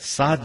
7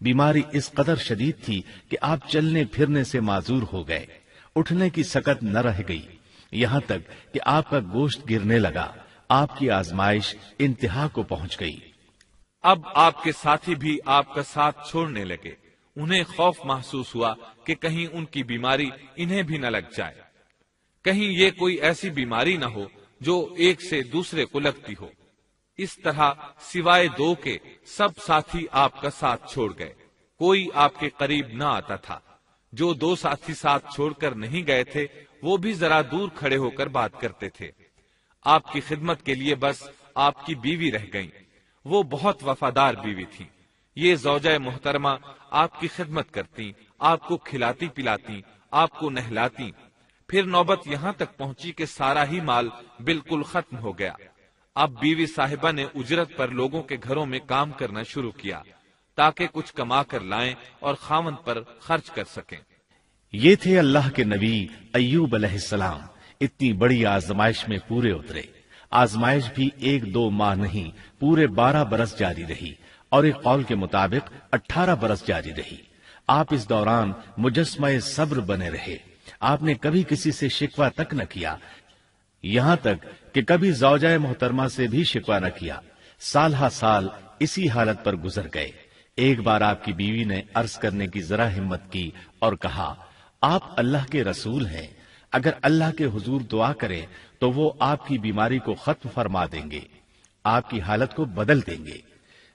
بیماری اس قدر شدید تھی کہ آپ چلنے پھرنے سے معذور ہو گئے، اٹھنے کی سکت نہ رہ گئی، یہاں تک کہ آپ کا گوشت گرنے لگا۔ آپ کی آزمائش انتہا کو پہنچ گئی۔ اب آپ کے ساتھی بھی آپ کا ساتھ چھوڑنے لگے۔ انہیں خوف محسوس ہوا کہ کہیں ان کی بیماری انہیں بھی نہ لگ جائے، کہیں یہ کوئی ایسی بیماری نہ ہو جو ایک سے دوسرے کو لگتی ہو۔ اس طرح سوائے دو کے سب ساتھی آپ کا ساتھ چھوڑ گئے، کوئی آپ کے قریب نہ آتا تھا۔ جو دو ساتھی ساتھ چھوڑ کر نہیں گئے تھے وہ بھی ذرا دور کھڑے ہو کر بات کرتے تھے۔ آپ کی خدمت کے لیے بس آپ کی بیوی رہ گئیں، وہ بہت وفادار بیوی تھی۔ یہ زوجہ محترمہ آپ کی خدمت کرتی، آپ کو کھلاتی پلاتی، آپ کو نہلاتی۔ پھر نوبت یہاں تک پہنچی کہ سارا ہی مال بالکل ختم ہو گیا۔ اب بیوی صاحبہ نے اجرت پر لوگوں کے گھروں میں کام کرنا شروع کیا تاکہ کچھ کما کر لائیں اور خاوند پر خرچ کر سکیں۔ یہ تھے اللہ کے نبی ایوب علیہ السلام، اتنی بڑی آزمائش میں پورے اترے۔ آزمائش بھی 1-2 ماہ نہیں، پورے 12 برس جاری رہی، اور ایک قول کے مطابق 18 برس جاری رہی۔ آپ اس دوران مجسمہ صبر بنے رہے۔ آپ نے کبھی کسی سے شکوہ تک نہ کیا، یہاں تک کہ کبھی زوجہ محترمہ سے بھی شکوہ نہ کیا۔ سال ہا سال اسی حالت پر گزر گئے۔ ایک بار آپ کی بیوی نے عرض کرنے کی ذرا ہمت کی اور کہا، آپ اللہ کے رسول ہیں، اگر اللہ کے حضور دعا کریں تو وہ آپ کی بیماری کو ختم فرما دیں گے، آپ کی حالت کو بدل دیں گے۔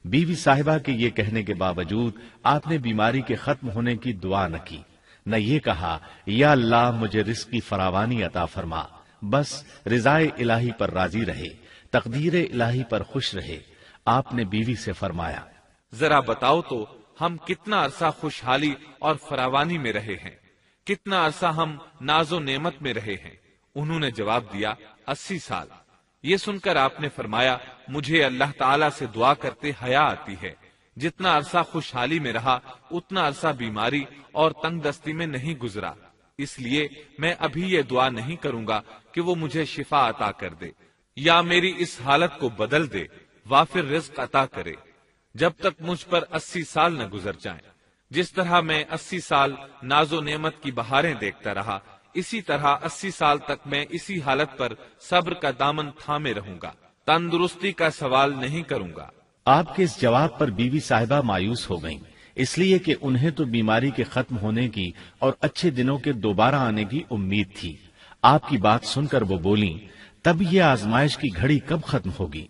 بیوی صاحبہ کے یہ کہنے کے باوجود آپ نے بیماری کے ختم ہونے کی دعا نہ کی، نہ یہ کہا یا اللہ مجھے رزق کی فراوانی عطا فرما، بس رضائے الہی پر راضی رہے، تقدیر الہی پر خوش رہے۔ آپ نے بیوی سے فرمایا، ذرا بتاؤ تو ہم کتنا عرصہ خوشحالی اور فراوانی میں رہے ہیں، کتنا عرصہ ہم ناز و نعمت میں رہے ہیں؟ انہوں نے جواب دیا، 80 سال۔ یہ سن کر آپ نے فرمایا، مجھے اللہ تعالیٰ سے دعا کرتے حیا آتی ہے، جتنا عرصہ خوشحالی میں رہا اتنا عرصہ بیماری اور تنگ دستی میں نہیں گزرا، اس لیے میں ابھی یہ دعا نہیں کروں گا کہ وہ مجھے شفا عطا کر دے یا میری اس حالت کو بدل دے، وافر رزق عطا کرے، جب تک مجھ پر 80 سال نہ گزر جائیں۔ جس طرح میں 80 سال ناز و نعمت کی بہاریں دیکھتا رہا، اسی طرح 80 سال تک میں اسی حالت پر صبر کا دامن تھامے رہوں گا، تندرستی کا سوال نہیں کروں گا۔ آپ کے اس جواب پر بیوی صاحبہ مایوس ہو گئیں، اس لیے کہ انہیں تو بیماری کے ختم ہونے کی اور اچھے دنوں کے دوبارہ آنے کی امید تھی۔ آپ کی بات سن کر وہ بولیں، تب یہ آزمائش کی گھڑی کب ختم ہوگی؟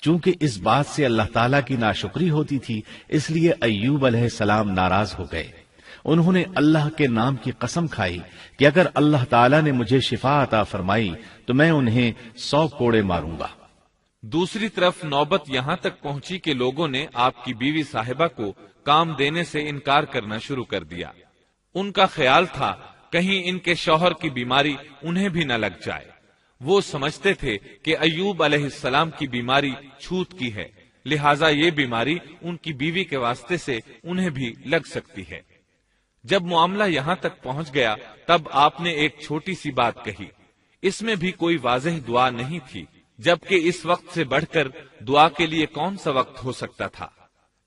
چونکہ اس بات سے اللہ تعالیٰ کی ناشکری ہوتی تھی، اس لیے ایوب علیہ السلام ناراض ہو گئے۔ انہوں نے اللہ کے نام کی قسم کھائی کہ اگر اللہ تعالیٰ نے مجھے شفا عطا فرمائی تو میں انہیں 100 کوڑے ماروں گا۔ دوسری طرف نوبت یہاں تک پہنچی کہ لوگوں نے آپ کی بیوی صاحبہ کو کام دینے سے انکار کرنا شروع کر دیا۔ ان کا خیال تھا کہیں ان کے شوہر کی بیماری انہیں بھی نہ لگ جائے۔ وہ سمجھتے تھے کہ ایوب علیہ السلام کی بیماری چھوت کی ہے، لہٰذا یہ بیماری ان کی بیوی کے واسطے سے انہیں بھی لگ سکتی ہے۔ جب معاملہ یہاں تک پہنچ گیا تب آپ نے ایک چھوٹی سی بات کہی، اس میں بھی کوئی واضح دعا نہیں تھی، جبکہ اس وقت سے بڑھ کر دعا کے لیے کون سا وقت ہو سکتا تھا۔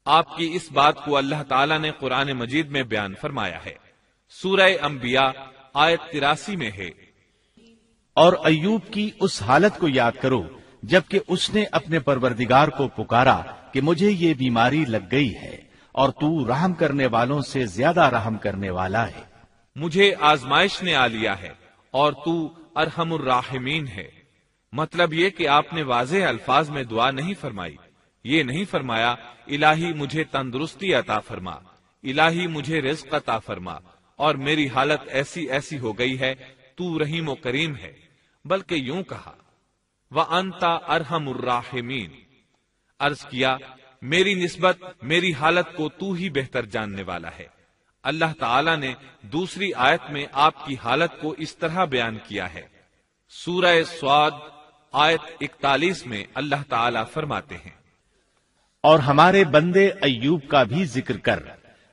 آپ کی اس بات کو اللہ تعالیٰ نے قرآن مجید میں بیان فرمایا ہے۔ سورہ انبیاء آیت 83 میں ہے، اور ایوب کی اس حالت کو یاد کرو جبکہ اس نے اپنے پروردگار کو پکارا کہ مجھے یہ بیماری لگ گئی ہے اور تو رحم کرنے والوں سے زیادہ رحم کرنے والا ہے۔ مجھے آزمائش نے آ لیا ہے اور تو ارحم الراحمین ہے۔ مطلب یہ کہ آپ نے واضح الفاظ میں دعا نہیں فرمائی، یہ نہیں فرمایا الہی مجھے تندرستی عطا فرما، الہی مجھے رزق عطا فرما اور میری حالت ایسی ایسی ہو گئی ہے، تو رحیم و کریم ہے، بلکہ یوں کہا وَأَنْتَ أَرْحَمُ الرَّاحِمِينَ، عرض کیا میری نسبت میری حالت کو تو ہی بہتر جاننے والا ہے۔ اللہ تعالیٰ نے دوسری آیت میں آپ کی حالت کو اس طرح بیان کیا ہے۔ سورہ صاد آیت 41 میں اللہ تعالیٰ فرماتے ہیں، اور ہمارے بندے ایوب کا بھی ذکر کر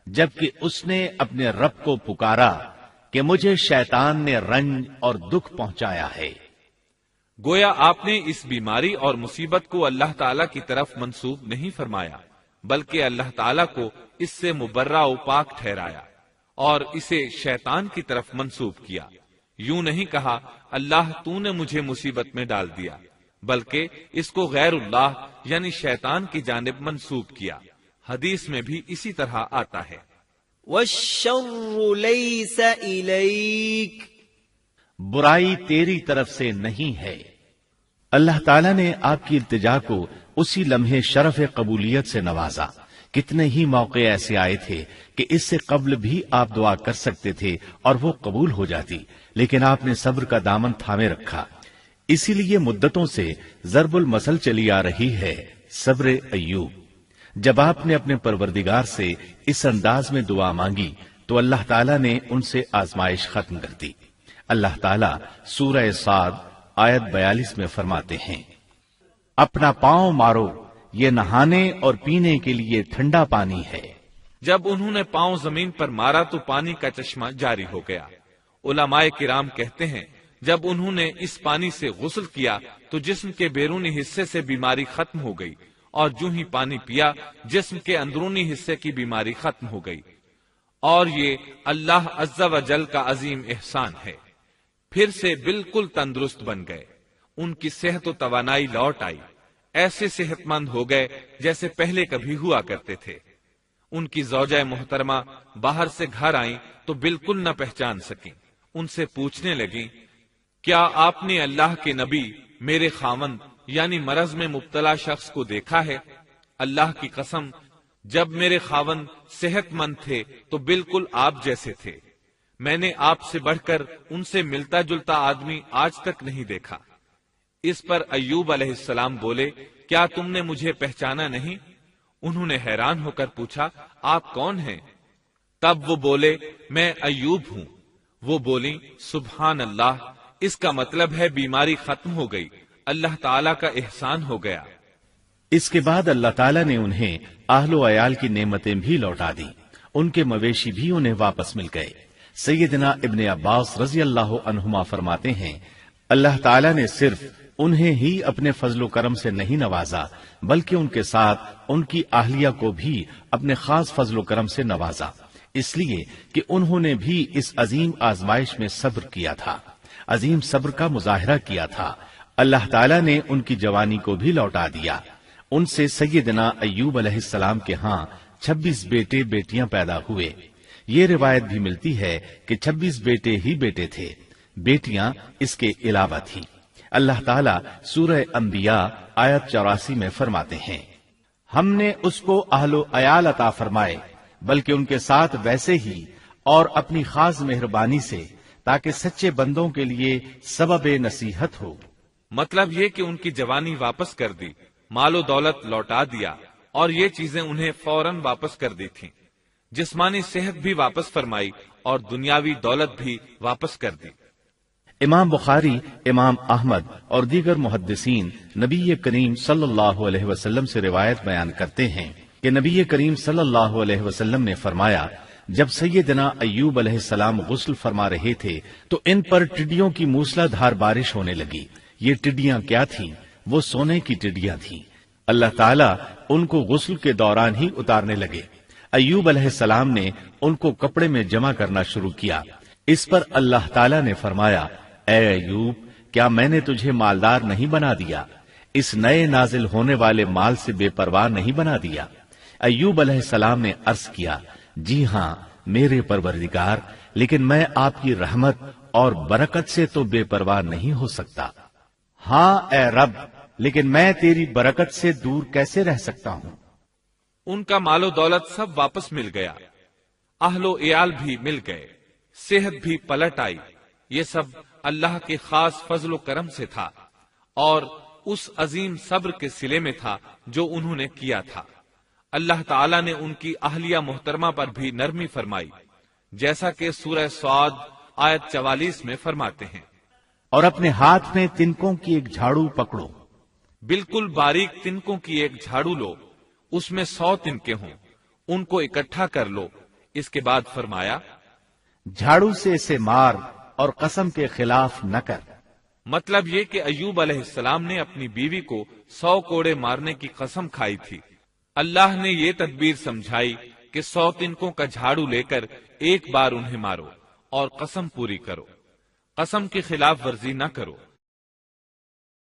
جبکہ اس نے اپنے رب کو پکارا کہ مجھے شیطان نے رنج اور دکھ پہنچایا ہے۔ گویا آپ نے اس بیماری اور مصیبت کو اللہ تعالیٰ کی طرف منسوب نہیں فرمایا بلکہ اللہ تعالیٰ کو اس سے مبرہ و پاک ٹھہرایا اور اسے شیطان کی طرف منسوب کیا۔ یوں نہیں کہا اللہ تو نے مجھے مصیبت میں ڈال دیا، بلکہ اس کو غیر اللہ یعنی شیطان کی جانب منسوب کیا۔ حدیث میں بھی اسی طرح آتا ہے، والشر ليس إليك، برائی تیری طرف سے نہیں ہے۔ اللہ تعالیٰ نے آپ کی التجا کو اسی لمحے شرف قبولیت سے نوازا۔ کتنے ہی موقع ایسے آئے تھے کہ اس سے قبل بھی آپ دعا کر سکتے تھے اور وہ قبول ہو جاتی، لیکن آپ نے صبر کا دامن تھامے رکھا۔ اسی لیے مدتوں سے ضرب المثل چلی آ رہی ہے صبر ایوب۔ جب آپ نے اپنے پروردگار سے اس انداز میں دعا مانگی تو اللہ تعالیٰ نے ان سے آزمائش ختم کر دی۔ اللہ تعالیٰ سورہ صاد آیت 42 میں فرماتے ہیں، اپنا پاؤں مارو، یہ نہانے اور پینے کے لیے ٹھنڈا پانی ہے۔ جب انہوں نے پاؤں زمین پر مارا تو پانی کا چشمہ جاری ہو گیا۔ علماء کرام کہتے ہیں جب انہوں نے اس پانی سے غسل کیا تو جسم کے بیرونی حصے سے بیماری ختم ہو گئی، اور جو ہی پانی پیا جسم کے اندرونی حصے کی بیماری ختم ہو گئی، اور یہ اللہ عز و جل کا عظیم احسان ہے۔ پھر سے بالکل تندرست بن گئے، ان کی صحت و توانائی لوٹ آئی، ایسے صحت مند ہو گئے جیسے پہلے کبھی ہوا کرتے تھے۔ ان کی زوجہ محترمہ باہر سے گھر آئیں تو بالکل نہ پہچان سکیں۔ ان سے پوچھنے لگیں، کیا آپ نے اللہ کے نبی میرے خاوند یعنی مرض میں مبتلا شخص کو دیکھا ہے؟ اللہ کی قسم، جب میرے خاوند صحت مند تھے تو بالکل آپ جیسے تھے، میں نے آپ سے بڑھ کر ان سے ملتا جلتا آدمی آج تک نہیں دیکھا۔ اس پر ایوب علیہ السلام بولے، کیا تم نے مجھے پہچانا نہیں؟ انہوں نے حیران ہو کر پوچھا، آپ کون ہیں؟ تب وہ بولے، میں ایوب ہوں۔ وہ بولی، سبحان اللہ، اس کا مطلب ہے بیماری ختم ہو گئی، اللہ تعالیٰ کا احسان ہو گیا۔ اس کے بعد اللہ تعالیٰ نے انہیں اہل و عیال کی نعمتیں بھی لوٹا دی، ان کے مویشی بھی انہیں واپس مل گئے۔ سیدنا ابن عباس رضی اللہ عنہما فرماتے ہیں، اللہ تعالیٰ نے صرف انہیں ہی اپنے فضل و کرم سے نہیں نوازا، بلکہ ان کے ساتھ ان کی اہلیہ کو بھی اپنے خاص فضل و کرم سے نوازا، اس لیے کہ انہوں نے بھی اس عظیم آزمائش میں صبر کیا تھا، عظیم صبر کا مظاہرہ کیا تھا۔ اللہ تعالیٰ نے ان کی جوانی کو بھی لوٹا دیا۔ ان سے سیدنا ایوب علیہ السلام کے ہاں 26 بیٹے بیٹیاں پیدا ہوئے۔ یہ روایت بھی ملتی ہے کہ 26 بیٹے ہی بیٹے تھے، بیٹیاں اس کے علاوہ تھیں۔ اللہ تعالیٰ سورہ انبیاء آیت 84 میں فرماتے ہیں، ہم نے اس کو اہل و عیال عطا فرمائے، بلکہ ان کے ساتھ ویسے ہی اور اپنی خاص مہربانی سے، تاکہ سچے بندوں کے لیے سبب نصیحت ہو۔ مطلب یہ کہ ان کی جوانی واپس کر دی، مال و دولت لوٹا دیا، اور یہ چیزیں انہیں فوراً واپس کر دی تھیں۔ جسمانی صحت بھی واپس فرمائی اور دنیاوی دولت بھی واپس کر دی۔ امام بخاری، امام احمد اور دیگر محدثین نبی کریم صلی اللہ علیہ وسلم سے روایت بیان کرتے ہیں کہ نبی کریم صلی اللہ علیہ وسلم نے فرمایا، جب سیدنا ایوب علیہ السلام غسل فرما رہے تھے تو ان پر ٹڈیوں کی موسلا دھار بارش ہونے لگی۔ یہ ٹڈیاں کیا تھیں؟ وہ سونے کی ٹڈیاں تھیں۔ اللہ تعالیٰ ان کو غسل کے دوران ہی اتارنے لگے۔ ایوب علیہ السلام نے ان کو کپڑے میں جمع کرنا شروع کیا۔ اس پر اللہ تعالیٰ نے فرمایا، اے ایوب، کیا میں نے تجھے مالدار نہیں بنا دیا؟ اس نئے نازل ہونے والے مال سے بے پرواہ نہیں بنا دیا؟ ایوب علیہ السلام نے عرض کیا، جی ہاں میرے پروردگار، لیکن میں آپ کی رحمت اور برکت سے تو بے پرواہ نہیں ہو سکتا۔ ہاں اے رب، لیکن میں تیری برکت سے دور کیسے رہ سکتا ہوں؟ ان کا مال و دولت سب واپس مل گیا، اہل و عیال بھی مل گئے، صحت بھی پلٹ آئی۔ یہ سب اللہ کے خاص فضل و کرم سے تھا اور اس عظیم صبر کے صلے میں تھا جو انہوں نے کیا تھا۔ اللہ تعالیٰ نے ان کی اہلیہ محترمہ پر بھی نرمی فرمائی، جیسا کہ سورہ صاد آیت 44 میں فرماتے ہیں، اور اپنے ہاتھ میں تنکوں کی ایک جھاڑو پکڑو۔ بالکل باریک تنکوں کی ایک جھاڑو لو، اس میں 100 تنکے ہوں، ان کو اکٹھا کر لو۔ اس کے بعد فرمایا، جھاڑو سے اسے مار اور قسم کے خلاف نہ کر۔ مطلب یہ کہ ایوب علیہ السلام نے اپنی بیوی کو 100 کوڑے مارنے کی قسم کھائی تھی۔ اللہ نے یہ تدبیر سمجھائی کہ 100 تنکوں کا جھاڑو لے کر ایک بار انہیں مارو اور قسم پوری کرو، قسم کی خلاف ورزی نہ کرو۔